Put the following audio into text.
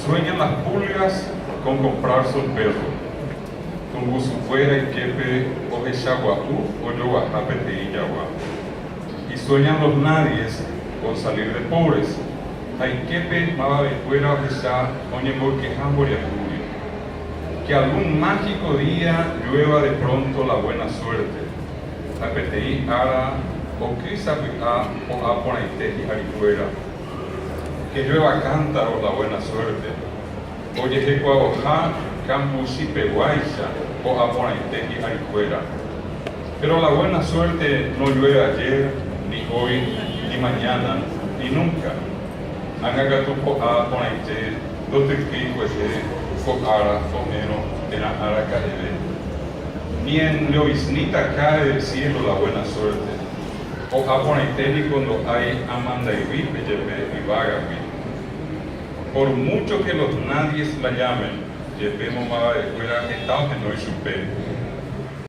Sueñan las pulgas con comprarse un perro. Tungu su fuera y quepe o echaguapú o yoguajapete y yagua. Y sueñan los nadies con salir de pobres. Hay quepe maba de fuera o echa oñemor que que algún mágico día llueva de pronto la buena suerte. Apetei ara o crisapiá o aponaiteji arifuera. Que llueva cántaros la buena suerte. Oye jecuaojá campusi peguaisa o aponaiteji arifuera. Pero la buena suerte no llueve ayer, ni hoy, ni mañana, ni nunca. Angagatupo aponaite, dotekrifuese. Ara, Homero, en Ara Carebe. Ni en Lloviznita cae del cielo la buena suerte. O Aponaiteli cuando hay Amanda y Vipe, Yepe y Vagapi. Por mucho que los nadies la llamen, Yepe Momaba de fuera, Estado que no es supe.